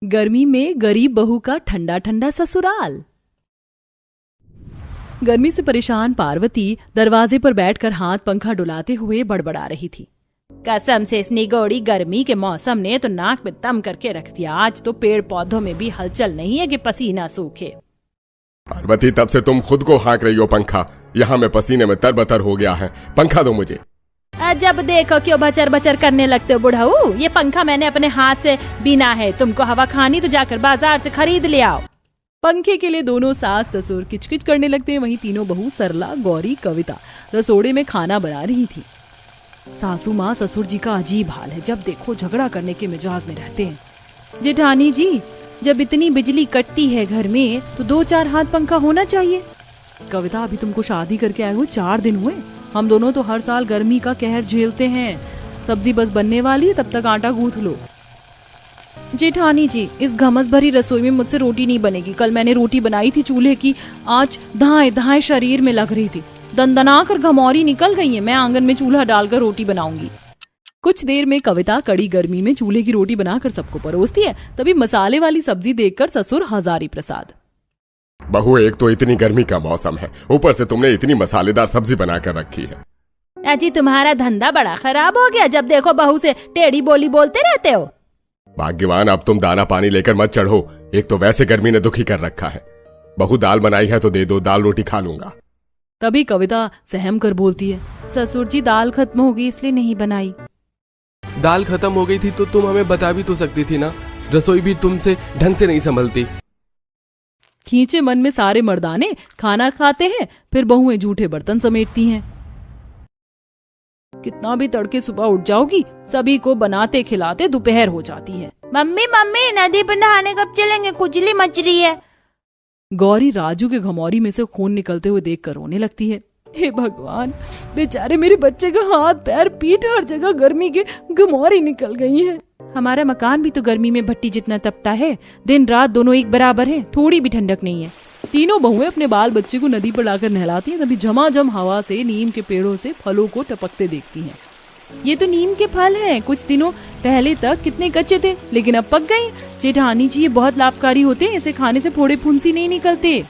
गर्मी में गरीब बहू का ठंडा ठंडा ससुराल। गर्मी से परेशान पार्वती दरवाजे पर बैठकर हाथ पंखा डुलाते हुए बड़बड़ा रही थी। कसम से इस निगोड़ी गर्मी के मौसम ने तो नाक में दम करके रख दिया। आज तो पेड़ पौधों में भी हलचल नहीं है कि पसीना सूखे। पार्वती, तब से तुम खुद को हाँक रही हो पंखा। यहाँ मैं पसीने में तरबतर हो गया है। पंखा दो मुझे। जब देखो क्यों बचर बचर करने लगते हो बुढ़ऊ। ये पंखा मैंने अपने हाथ से बिना है। तुमको हवा खानी तो जाकर बाजार से खरीद ले आओ। पंखे के लिए दोनों सास ससुर किचकिच करने लगते हैं। वहीं तीनों बहू सरला, गौरी, कविता रसोड़े में खाना बना रही थी। सासू माँ ससुर जी का अजीब हाल है। जब देखो झगड़ा करने के मिजाज में रहते हैं। जेठानी जी, जब इतनी बिजली कटती है घर में तो 2-4 हाथ पंखा होना चाहिए। कविता, अभी तुमको शादी करके आए हो 4 दिन हुए। हम दोनों तो हर साल गर्मी का कहर झेलते हैं। सब्जी बस बनने वाली है, तब तक आटा गूंथ लो। जेठानी जी, इस घमस भरी रसोई में मुझसे रोटी नहीं बनेगी। कल मैंने रोटी बनाई थी चूल्हे की, आज धाए धाए शरीर में लग रही थी। दंदना कर घमौरी निकल गई है। मैं आंगन में चूल्हा डालकर रोटी बनाऊंगी। कुछ देर में कविता कड़ी गर्मी में चूल्हे की रोटी बनाकर सबको परोसती है। तभी मसाले वाली सब्जी देखकर ससुर हजारी प्रसाद। बहू, एक तो इतनी गर्मी का मौसम है, ऊपर से तुमने इतनी मसालेदार सब्जी बनाकर रखी है। अजी, तुम्हारा धंधा बड़ा खराब हो गया। जब देखो बहू से टेढ़ी बोली बोलते रहते हो। भाग्यवान, अब तुम दाना पानी लेकर मत चढ़ो। एक तो वैसे गर्मी ने दुखी कर रखा है। बहू, दाल बनाई है तो दे दो, दाल रोटी खा लूंगा। तभी कविता सहम कर बोलती है, ससुर जी दाल खत्म हो गई इसलिए नहीं बनाई। दाल खत्म हो गई थी तो तुम हमें बता भी तो सकती थी ना। रसोई भी तुमसे ढंग से नहीं संभलती। खींचे मन में सारे मर्दाने खाना खाते हैं, फिर बहुएं जूठे बर्तन समेटती हैं। कितना भी तड़के सुबह उठ जाओगी, सभी को बनाते खिलाते दोपहर हो जाती है। मम्मी मम्मी, नदी पर नहाने कब चलेंगे? खुजली मच रही है। गौरी राजू के घमौरी में से खून निकलते हुए देखकर रोने लगती है। हे भगवान, बेचारे मेरे बच्चे का हाथ पैर पीठ हर जगह गर्मी के घमौरी निकल गई है। हमारा मकान भी तो गर्मी में भट्टी जितना तपता है। दिन रात दोनों एक बराबर हैं, थोड़ी भी ठंडक नहीं है। तीनों बहुएं अपने बाल बच्चे को नदी पर लाकर नहलाती हैं। तभी झमाझम हवा से नीम के पेड़ों से फलों को टपकते देखती हैं। ये तो नीम के फल हैं। कुछ दिनों पहले तक कितने कच्चे थे, लेकिन अब पक गए। जेठानी जी, ये बहुत लाभकारी होते हैं। इसे खाने से फोड़े फुंसी नहीं निकलते।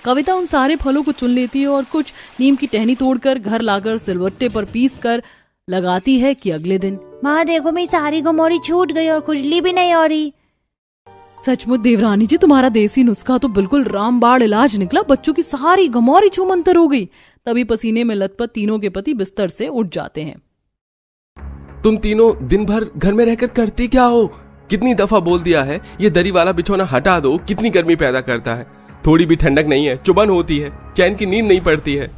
कविता उन सारे फलों को चुन लेती है और कुछ नीम की टहनी तोड़कर घर लाकर सिलवट्टे पर पीस कर लगाती है कि अगले दिन, माँ देखो, मेरी सारी घमौरी छूट गई और खुजली भी नहीं हो रही। सचमुच देवरानी जी, तुम्हारा देसी नुस्खा तो बिल्कुल रामबाण इलाज निकला। बच्चों की सारी घमौरी छूमंतर हो गई। तभी पसीने में लथपथ तीनों के पति बिस्तर से उठ जाते हैं। तुम तीनों दिन भर घर में रहकर करती क्या हो? कितनी दफा बोल दिया है ये दरी वाला बिछौना हटा दो। कितनी गर्मी पैदा करता है। थोड़ी भी ठंडक नहीं है, चुभन होती है, चैन की नींद नहीं पड़ती है।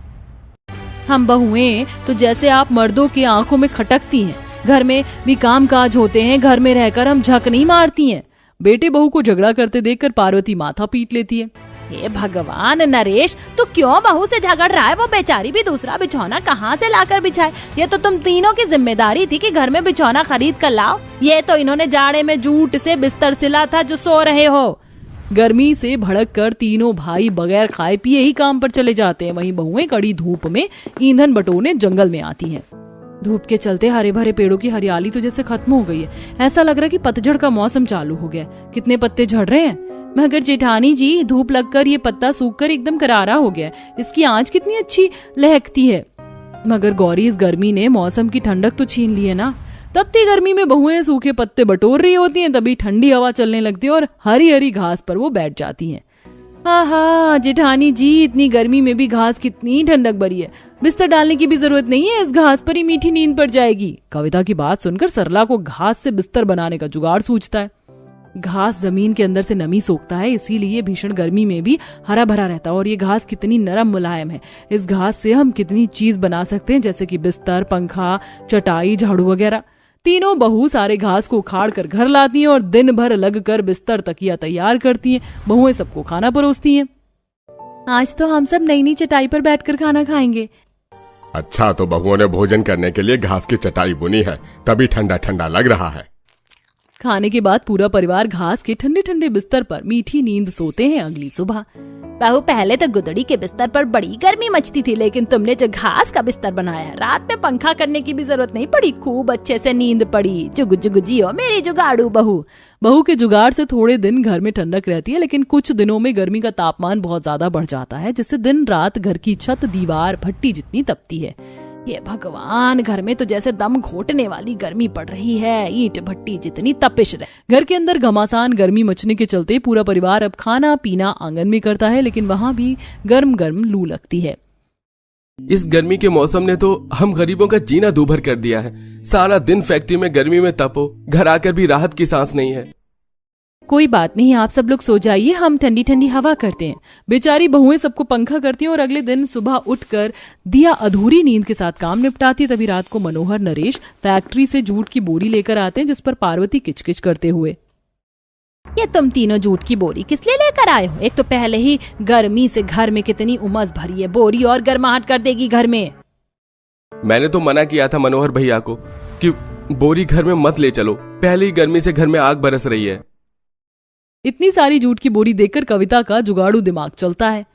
हम बहुएं तो जैसे आप मर्दों की आंखों में खटकती हैं। घर में भी काम काज होते हैं, घर में रहकर हम झक नहीं मारती हैं। बेटे बहू को झगड़ा करते देखकर पार्वती माथा पीट लेती है। हे भगवान, नरेश तो क्यों बहू से झगड़ रहा है? वो बेचारी भी दूसरा बिछौना कहाँ से लाकर बिछाए? ये तो तुम तीनों की जिम्मेदारी थी कि घर में बिछौना खरीद कर लाओ। ये तो इन्होंने जाड़े में जूट से बिस्तर सिला था जो सो रहे हो। गर्मी से भड़क कर तीनों भाई बगैर खाए पिए ही काम पर चले जाते हैं। वहीं बहुएं कड़ी धूप में ईंधन बटोरने जंगल में आती हैं। धूप के चलते हरे भरे पेड़ों की हरियाली तो जैसे खत्म हो गई है। ऐसा लग रहा है कि पतझड़ का मौसम चालू हो गया। कितने पत्ते झड़ रहे हैं। मगर जेठानी जी, धूप लगकर ये पत्ता सूखकर एकदम करारा हो गया। इसकी आंच कितनी अच्छी लहकती है। मगर गौरी, इस गर्मी ने मौसम की ठंडक तो छीन ली है ना। तपती गर्मी में बहुएं सूखे पत्ते बटोर रही होती हैं। तभी ठंडी हवा चलने लगती है और हरी हरी घास पर वो बैठ जाती हैं। आहा जेठानी जी, इतनी गर्मी में भी घास कितनी ठंडक भरी है। बिस्तर डालने की भी जरूरत नहीं है, इस घास पर ही मीठी नींद पड़ जाएगी। कविता की बात सुनकर सरला को घास से बिस्तर बनाने का जुगाड़ सूझता है। घास जमीन के अंदर से नमी सोखता है, इसीलिए भीषण गर्मी में भी हरा भरा रहता है। और ये घास कितनी नरम मुलायम है। इस घास से हम कितनी चीज बना सकते हैं, जैसे कि बिस्तर, पंखा, चटाई, झाड़ू वगैरह। तीनों बहू सारे घास को उखाड़ कर घर लाती हैं और दिन भर लग कर बिस्तर तकिया तैयार करती हैं। बहुएं सबको खाना परोसती हैं। आज तो हम सब नई नई चटाई पर बैठकर खाना खाएंगे। अच्छा, तो बहुओं ने भोजन करने के लिए घास की चटाई बुनी है, तभी ठंडा ठंडा लग रहा है। खाने के बाद पूरा परिवार घास के ठंडे ठंडे बिस्तर पर मीठी नींद सोते हैं अगली सुबह। बहू, पहले तो गुदड़ी के बिस्तर पर बड़ी गर्मी मचती थी, लेकिन तुमने जो घास का बिस्तर बनाया है, रात में पंखा करने की भी जरूरत नहीं पड़ी, खूब अच्छे से नींद पड़ी। जुग जुग जियो मेरी जुगाड़ू बहू। बहू के जुगाड़ से थोड़े दिन घर में ठंडक रहती है, लेकिन कुछ दिनों में गर्मी का तापमान बहुत ज्यादा बढ़ जाता है, जिससे दिन रात घर की छत, दीवार, भट्टी जितनी तपती है। ये भगवान, घर में तो जैसे दम घोटने वाली गर्मी पड़ रही है, ईंट भट्टी जितनी तपिश रहे। घर के अंदर घमासान गर्मी मचने के चलते पूरा परिवार अब खाना पीना आंगन में करता है, लेकिन वहाँ भी गर्म गर्म लू लगती है। इस गर्मी के मौसम ने तो हम गरीबों का जीना दूभर कर दिया है। सारा दिन फैक्ट्री में गर्मी में तपो, घर आकर भी राहत की सांस नहीं है। कोई बात नहीं, आप सब लोग सो जाइए, हम ठंडी ठंडी हवा करते हैं। बेचारी बहुएं सबको पंखा करती हैं और अगले दिन सुबह उठकर दिया अधूरी नींद के साथ काम निपटाती है। तभी रात को मनोहर, नरेश फैक्ट्री से जूट की बोरी लेकर आते हैं, जिस पर पार्वती किचकिच करते हुए, ये तुम तीनों जूट की बोरी किस लिए लेकर आए हो? एक तो पहले ही गर्मी से घर में कितनी उमस भरी है, बोरी और गर्माहट कर देगी घर में। मैंने तो मना किया था मनोहर भैया को कि बोरी घर में मत ले चलो, पहले ही गर्मी से घर में आग बरस रही है। इतनी सारी जूट की बोरी देखकर कविता का जुगाड़ू दिमाग चलता है।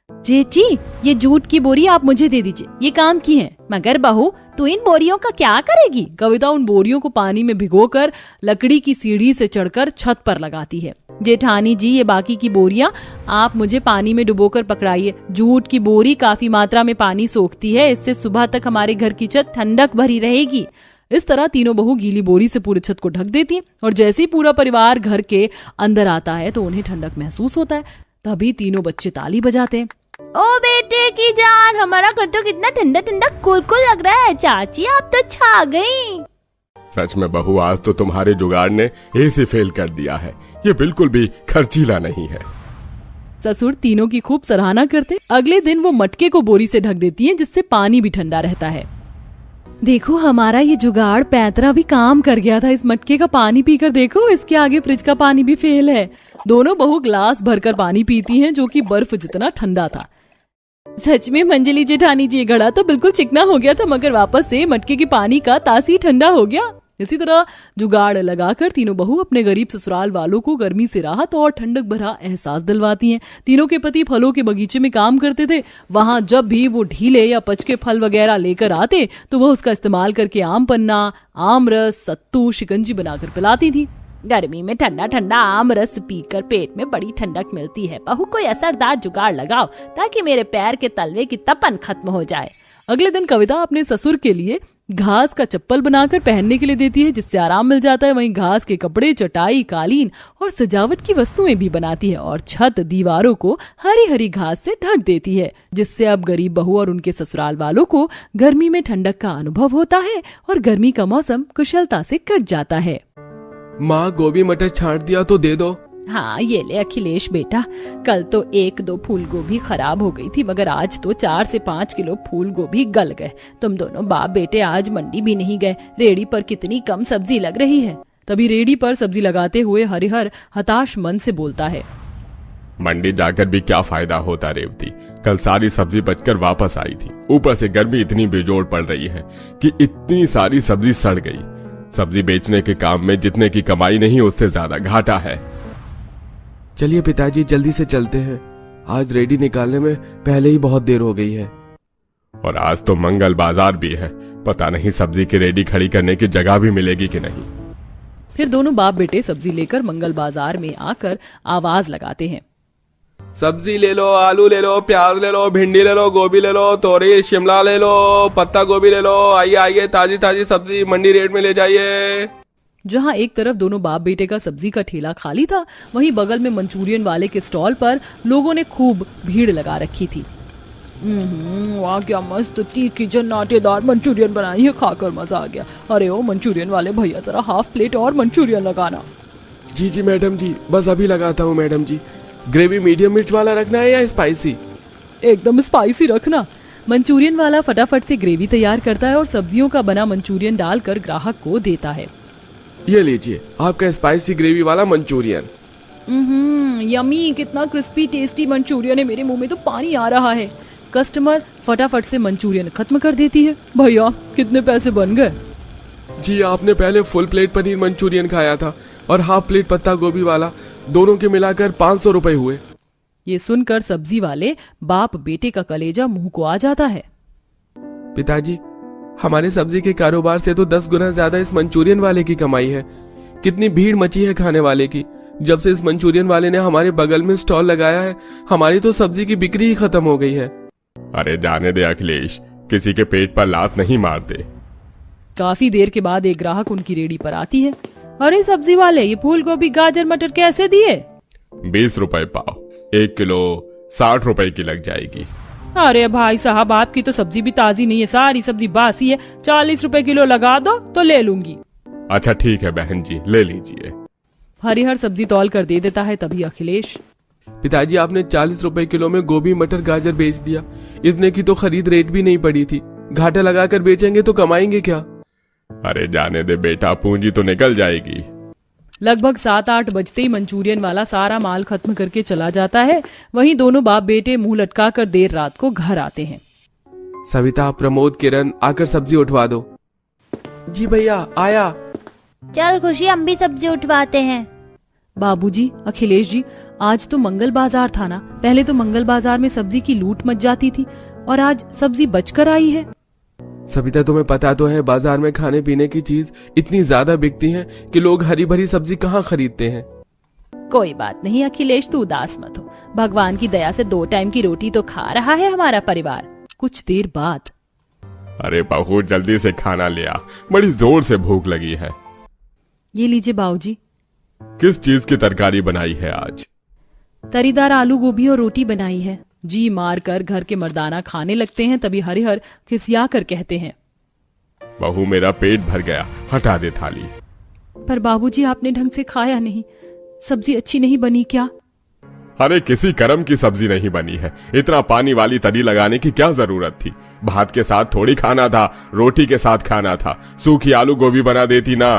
जेठी, ये जूट की बोरी आप मुझे दे दीजिए, ये काम की है। मगर बहू, तू इन बोरियों का क्या करेगी? कविता उन बोरियों को पानी में भिगोकर लकड़ी की सीढ़ी से चढ़कर छत पर लगाती है। जेठानी जी, ये बाकी की बोरियां आप मुझे पानी में डुबोकर पकड़ाइए। जूट की बोरी काफी मात्रा में पानी सोखती है, इससे सुबह तक हमारे घर की छत ठंडक भरी रहेगी। इस तरह तीनों बहू गीली बोरी से पूरी छत को ढक देती हैं और जैसे ही पूरा परिवार घर के अंदर आता है तो उन्हें ठंडक महसूस होता है। तभी तीनों बच्चे ताली बजाते हैं। ओ बेटे की जान, हमारा घर तो कितना ठंडा ठंडा कुलकुल लग रहा है। चाची, आप तो छा गई। सच में बहू, आज तो तुम्हारे जुगाड़ ने एसी फेल कर दिया है। ये बिल्कुल भी खर्चीला नहीं है। ससुर तीनों की खूब सराहना करते। अगले दिन वो मटके को बोरी से ढक देती हैं, जिससे पानी भी ठंडा रहता है। देखो, हमारा ये जुगाड़ पैतरा भी काम कर गया था। इस मटके का पानी पीकर देखो, इसके आगे फ्रिज का पानी भी फेल है। दोनों बहू ग्लास भरकर पानी पीती हैं, जो कि बर्फ जितना ठंडा था। सच में मंजली जेठानी जी, घड़ा तो बिल्कुल चिकना हो गया था, मगर वापस से मटके के पानी का तासी ठंडा हो गया। इसी तरह जुगाड़ लगाकर तीनों बहू अपने गरीब ससुराल वालों को गर्मी से राहत और ठंडक भरा एहसास दिलवाती हैं। तीनों के पति फलों के बगीचे में काम करते थे। वहां जब भी वो ढीले या पचके फल वगैरह लेकर आते तो वह उसका इस्तेमाल करके आम पन्ना, आम रस, सत्तू, शिकंजी बनाकर पिलाती थी। गर्मी में ठंडा ठंडा आम रस पीकर पेट में बड़ी ठंडक मिलती है। बहू, कोई असरदार जुगाड़ लगाओ ताकि मेरे पैर के तलवे की तपन खत्म हो जाए। अगले दिन कविता अपने ससुर के लिए घास का चप्पल बनाकर पहनने के लिए देती है, जिससे आराम मिल जाता है। वहीं घास के कपड़े, चटाई, कालीन और सजावट की वस्तुएं भी बनाती है और छत, दीवारों को हरी हरी घास से ढक देती है, जिससे अब गरीब बहू और उनके ससुराल वालों को गर्मी में ठंडक का अनुभव होता है और गर्मी का मौसम कुशलता से कट जाता है। माँ, गोभी मटर छांट दिया तो दे दो। हाँ, ये ले अखिलेश बेटा, कल तो 1-2 फूल गोभी खराब हो गई थी, मगर आज तो 4 से 5 किलो फूल गोभी गल गए। तुम दोनों बाप बेटे आज मंडी भी नहीं गए। रेडी पर कितनी कम सब्जी लग रही है। तभी रेडी पर सब्जी लगाते हुए हरिहर हताश मन से बोलता है, मंडी जाकर भी क्या फायदा होता रेवती। कल सारी सब्जी बचकर वापस आई थी, ऊपर से गर्मी इतनी बेजोड़ पड़ रही है कि इतनी सारी सब्जी सड़ गई। सब्जी बेचने के काम में जितने की कमाई नहीं, उससे ज्यादा घाटा है। चलिए पिताजी, जल्दी से चलते हैं। आज रेडी निकालने में पहले ही बहुत देर हो गई है। और आज तो मंगल बाजार भी है, पता नहीं सब्जी की रेडी खड़ी करने की जगह भी मिलेगी कि नहीं। फिर दोनों बाप बेटे सब्जी लेकर मंगल बाजार में आकर आवाज लगाते हैं, सब्जी ले लो, आलू ले लो, प्याज ले लो, भिंडी ले लो, गोभी ले लो, तोरी, शिमला ले लो, पत्ता गोभी ले लो। आइए आइए, ताजी ताजी सब्जी मंडी रेट में ले जाइए। जहां एक तरफ दोनों बाप बेटे का सब्जी का ठेला खाली था, वहीं बगल में मंचूरियन वाले के स्टॉल पर लोगों ने खूब भीड़ लगा रखी थी। वाह, क्या मस्त तीखी जन्नाटेदार मंचूरियन बनाई है, खाकर मजा आ गया। अरे ओ मंचूरियन वाले भैया, जरा हाफ प्लेट और मंचूरियन लगाना। जी जी मैडम जी, बस अभी लगाता हूँ मैडम जी। ग्रेवी मीडियम मिर्च वाला रखना है या स्पाइसी? एकदम स्पाइसी रखना। मंचूरियन वाला फटाफट से ग्रेवी तैयार करता है और सब्जियों का बना मंचूरियन डालकर ग्राहक को देता है। ये लीजिए आपका स्पाइसी ग्रेवी वाला मंचूरियन। यमी, कितना क्रिस्पी टेस्टी मंचूरियन है, मेरे मुंह में तो पानी आ रहा है। कस्टमर फटाफट से मंचूरियन खत्म कर देती है। भैया, कितने पैसे बन गए? जी, आपने पहले फुल प्लेट पनीर मंचूरियन खाया था, और हाफ प्लेट पत्ता गोभी वाला, दोनों के मिलाकर 500 रुपए हुए। ये सुनकर सब्जी वाले बाप बेटे का कलेजा मुंह को आ जाता है। पिताजी, हमारे सब्जी के कारोबार से तो 10 गुना ज्यादा इस मंचूरियन वाले की कमाई है। कितनी भीड़ मची है खाने वाले की। जब से इस मंचूरियन वाले ने हमारे बगल में स्टॉल लगाया है, हमारी तो सब्जी की बिक्री ही खत्म हो गई है। अरे जाने दे अखिलेश, किसी के पेट पर लात नहीं मारते। काफी देर के बाद एक ग्राहक उनकी रेडी पर आती है। अरे सब्जी वाले, ये फूल गोभी गाजर मटर कैसे दिए? 20 रुपए पाव, 1 किलो 60 रुपए की लग जाएगी। अरे भाई साहब, आपकी तो सब्जी भी ताजी नहीं है, सारी सब्जी बासी है। 40 रुपए किलो लगा दो तो ले लूंगी। अच्छा ठीक है बहन जी, ले लीजिए। हरिहर सब्जी तौल कर दे देता है। तभी अखिलेश, पिताजी आपने 40 रुपए किलो में गोभी मटर गाजर बेच दिया। इतने की तो खरीद रेट भी नहीं पड़ी थी। घाटा लगाकर बेचेंगे तो कमाएंगे क्या? अरे जाने दे बेटा, पूंजी तो निकल जाएगी। लगभग 7-8 बजते ही मंचूरियन वाला सारा माल खत्म करके चला जाता है। वहीं दोनों बाप बेटे मुंह लटका कर देर रात को घर आते हैं। सविता, प्रमोद, किरण, आकर सब्जी उठवा दो। जी भैया, आया। चल खुशी, हम भी सब्जी उठवाते हैं। बाबूजी, अखिलेश जी, आज तो मंगल बाजार था ना। पहले तो मंगल बाजार में सब्जी की लूट मच जाती थी और आज सब्जी बचकर आई है। सविता, तुम्हें पता तो है बाजार में खाने पीने की चीज इतनी ज्यादा बिकती है कि लोग हरी भरी सब्जी कहाँ खरीदते हैं। कोई बात नहीं अखिलेश, तू उदास मत हो। भगवान की दया से 2 टाइम की रोटी तो खा रहा है हमारा परिवार। कुछ देर बाद, अरे बहू जल्दी से खाना ले आ, बड़ी जोर से भूख लगी है। ये लीजिए बाबूजी। किस चीज की तरकारी बनाई है आज? तरीदार आलू गोभी और रोटी बनाई है। जी मार कर घर के मर्दाना खाने लगते हैं। तभी हरिहर खिसिया कर कहते हैं, बहू मेरा पेट भर गया, हटा दे थाली। पर बाबूजी, आपने ढंग से खाया नहीं। सब्जी अच्छी नहीं बनी क्या? अरे किसी कर्म की सब्जी नहीं बनी है। इतना पानी वाली तरी लगाने की क्या जरूरत थी? भात के साथ थोड़ी खाना था, रोटी के साथ खाना था। सूखी आलू गोभी बना देती ना।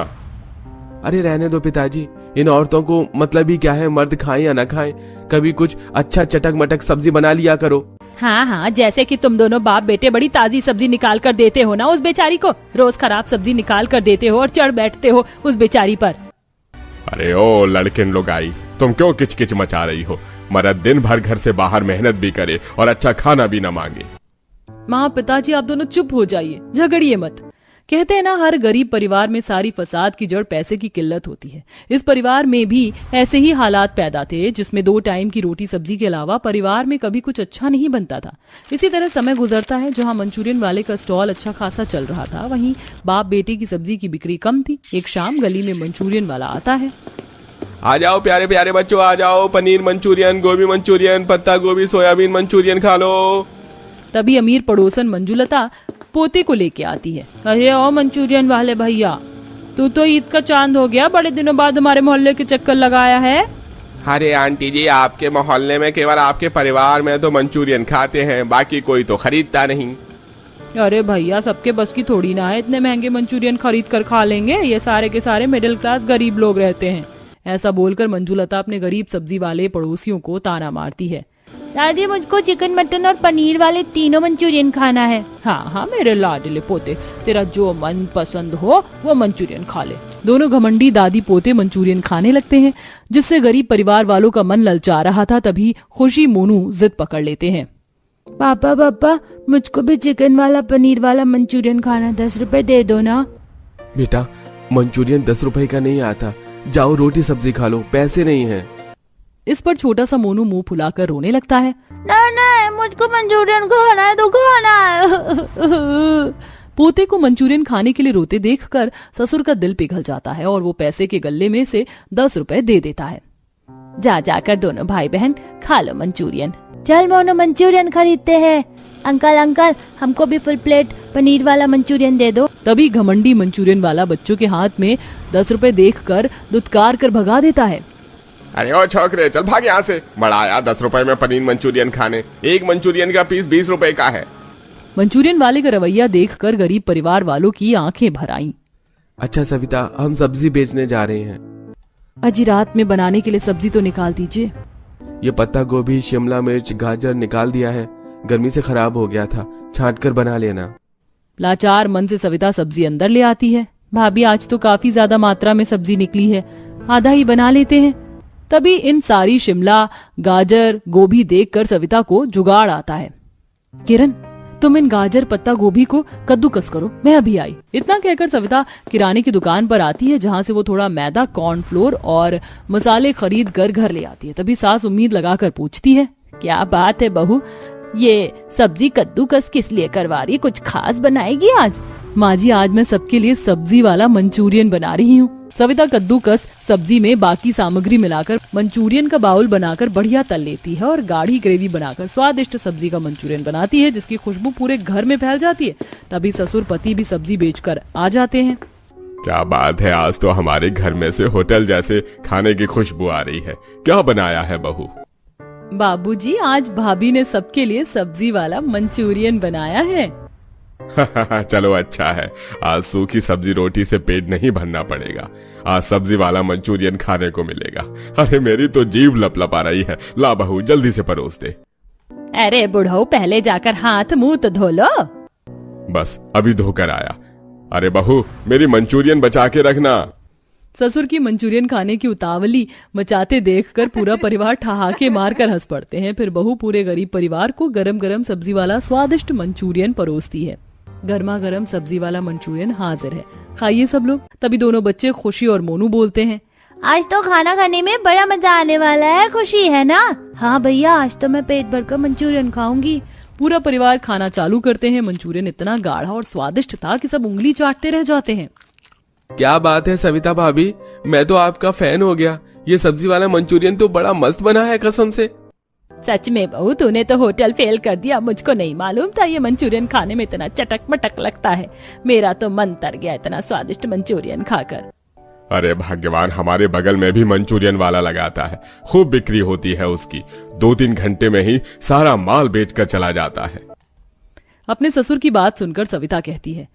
अरे रहने दो पिताजी, इन औरतों को मतलब ही क्या है, मर्द खाएं या न खाएं, कभी कुछ अच्छा चटक मटक सब्जी बना लिया करो। हाँ हाँ, जैसे कि तुम दोनों बाप बेटे बड़ी ताजी सब्जी निकाल कर देते हो ना उस बेचारी को। रोज खराब सब्जी निकाल कर देते हो और चढ़ बैठते हो उस बेचारी पर। अरे ओ लड़किन लोग आई, तुम क्यों किचकिच मचा रही हो? मर्द दिन भर घर से बाहर मेहनत भी करे और अच्छा खाना भी न मांगे। माँ, पिताजी, आप दोनों चुप हो जाइए, झगड़िए मत। कहते हैं ना, हर गरीब परिवार में सारी फसाद की जड़ पैसे की किल्लत होती है। इस परिवार में भी ऐसे ही हालात पैदा थे, जिसमें 2 टाइम की रोटी सब्जी के अलावा परिवार में कभी कुछ अच्छा नहीं बनता था। इसी तरह समय गुजरता है। जहां मंचूरियन वाले का स्टॉल अच्छा खासा चल रहा था, वहीं बाप बेटे की सब्जी की बिक्री कम थी। एक शाम गली में मंचूरियन वाला आता है। आ जाओ प्यारे प्यारे बच्चों, आ जाओ। पनीर मंचूरियन, गोभी मंचूरियन, पत्ता गोभी, सोयाबीन मंचूरियन खा लो। तभी अमीर पड़ोसन मंजुलता पोते को लेके आती है। अरे ओ मंचूरियन वाले भैया, तू तो ईद का चांद हो गया, बड़े दिनों बाद हमारे मोहल्ले के चक्कर लगाया है। अरे आंटी जी, आपके मोहल्ले में केवल आपके परिवार में तो मंचूरियन खाते हैं, बाकी कोई तो खरीदता नहीं। अरे भैया, सबके बस की थोड़ी ना है, इतने महंगे मंचूरियन खरीद कर खा लेंगे। ये सारे के सारे मिडिल क्लास गरीब लोग रहते हैं। ऐसा बोलकर मंजुलता अपने गरीब सब्जी वाले पड़ोसियों को ताना मारती है। दादी, मुझको चिकन मटन और पनीर वाले तीनों मंचूरियन खाना है। हाँ हाँ मेरे लाडले पोते, तेरा जो मन पसंद हो वो मंचूरियन खा ले। दोनों घमंडी दादी पोते मंचूरियन खाने लगते हैं, जिससे गरीब परिवार वालों का मन ललचा रहा था। तभी खुशी मोनू जिद पकड़ लेते हैं। पापा पापा, मुझको भी चिकन वाला पनीर वाला मंचूरियन खाना, 10 रुपए दे दो ना। बेटा, मंचूरियन 10 रुपए का नहीं आता, जाओ रोटी सब्जी खा लो, पैसे नहीं है। इस पर छोटा सा मोनू मुंह फुलाकर रोने लगता है। नहीं नहीं, मुझको मंचूरियन खाना है तो खाना है। पोते को मंचूरियन खाने के लिए रोते देखकर ससुर का दिल पिघल जाता है और वो पैसे के गल्ले में से 10 रुपए दे देता है। जा जाकर दोनों भाई बहन खा लो मंचूरियन। चल मोनू, मंचूरियन खरीदते हैं। अंकल अंकल, हमको भी फुल प्लेट पनीर वाला मंचूरियन दे दो। तभी घमंडी मंचूरियन वाला बच्चों के हाथ में 10 रुपए देखकर दुत्कार कर भगा देता है। अरे ओ छोकरे, चल भाग यहाँ से। बड़ा आया 10 रुपए में पनीर मंचूरियन खाने। एक मंचूरियन का पीस 20 रुपए का है। मंचूरियन वाले का रवैया देखकर गरीब परिवार वालों की आंखें भर आईं। अच्छा सविता, हम सब्जी बेचने जा रहे हैं। अजी रात में बनाने के लिए सब्जी तो निकाल दीजिए। ये पत्ता गोभी, शिमला मिर्च, गाजर निकाल दिया है, गर्मी से खराब हो गया था, छांट कर बना लेना। लाचार मन से सविता सब्जी अंदर ले आती है। भाभी, आज तो काफी ज्यादा मात्रा में सब्जी निकली है, आधा ही बना लेते हैं। तभी इन सारी शिमला, गाजर, गोभी देखकर सविता को जुगाड़ आता है। किरण, तुम इन गाजर, पत्ता गोभी को कद्दूकस करो, मैं अभी आई। इतना कहकर सविता किराने की दुकान पर आती है, जहाँ से वो थोड़ा मैदा, कॉर्नफ्लोर और मसाले खरीद कर घर ले आती है। तभी सास उम्मीद लगाकर पूछती है, क्या बात है बहू, ये सब्जी कद्दूकस किस लिए करवा रही है? कुछ खास बनाएगी आज? माँ जी, आज मैं सबके लिए सब्जी वाला मंचूरियन बना रही हूँ। सविता कद्दूकस सब्जी में बाकी सामग्री मिलाकर मंचूरियन का बाउल बनाकर बढ़िया तल लेती है और गाढ़ी ग्रेवी बनाकर स्वादिष्ट सब्जी का मंचूरियन बनाती है, जिसकी खुशबू पूरे घर में फैल जाती है। तभी ससुर पति भी सब्जी बेचकर आ जाते हैं। क्या बात है, आज तो हमारे घर में से होटल जैसे खाने की खुशबू आ रही है। क्या बनाया है बहू? बाबूजी, आज भाभी ने सबके लिए सब्जी वाला मंचूरियन बनाया है। चलो अच्छा है, आज सूखी सब्जी रोटी से पेट नहीं भरना पड़ेगा। आज सब्जी वाला मंचूरियन खाने को मिलेगा। अरे मेरी तो जीभ लपलपा रही है। ला बहू, जल्दी से परोस दे। अरे बुढ़ऊ, पहले जाकर हाथ मुंह तो धो लो। बस अभी धोकर आया। अरे बहू, मेरी मंचूरियन बचा के रखना। ससुर की मंचूरियन खाने की उतावली मचाते देखकर पूरा परिवार ठहाके मारकर हंस पड़ते हैं। फिर बहू पूरे गरीब परिवार को गरम गरम सब्जी वाला स्वादिष्ट मंचूरियन परोसती है। गर्मा गर्म सब्जी वाला मंचूरियन हाजिर है, खाइए सब लोग। तभी दोनों बच्चे खुशी और मोनू बोलते हैं, आज तो खाना खाने में बड़ा मजा आने वाला है, खुशी है ना? हाँ भैया, आज तो मैं पेट भरकर मंचूरियन खाऊंगी। पूरा परिवार खाना चालू करते हैं। मंचूरियन इतना गाढ़ा और स्वादिष्ट था कि सब उंगली चाटते रह जाते हैं। क्या बात है सविता भाभी, मैं तो आपका फैन हो गया। ये सब्जी वाला मंचूरियन तो बड़ा मस्त बना है, कसम से। सच में बहू, तूने तो होटल फेल कर दिया। मुझको नहीं मालूम था ये मंचूरियन खाने में इतना चटक मटक लगता है। मेरा तो मन तर गया इतना स्वादिष्ट मंचूरियन खाकर। अरे भाग्यवान, हमारे बगल में भी मंचूरियन वाला लगाता है। खूब बिक्री होती है उसकी। 2-3 घंटे में ही सारा माल बेचकर चला जाता है। अपने ससुर की बात सुनकर सविता कहती है,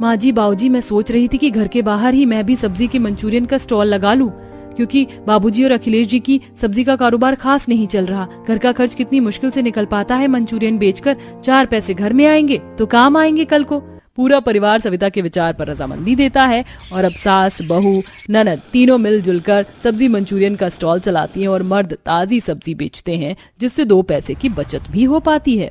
माँ जी, बाबूजी, मैं सोच रही थी कि घर के बाहर ही मैं भी सब्जी के मंचूरियन का स्टॉल लगा लूं, क्योंकि बाबूजी और अखिलेश जी की सब्जी का कारोबार खास नहीं चल रहा। घर का खर्च कितनी मुश्किल से निकल पाता है। मंचूरियन बेचकर 4 पैसे घर में आएंगे तो काम आएंगे कल को। पूरा परिवार सविता के विचार पर रजामंदी देता है और अब सास, बहू, ननद तीनों मिलजुल कर सब्जी मंचूरियन का स्टॉल चलाती हैं और मर्द ताजी सब्जी बेचते हैं, जिससे 2 पैसे की बचत भी हो पाती है।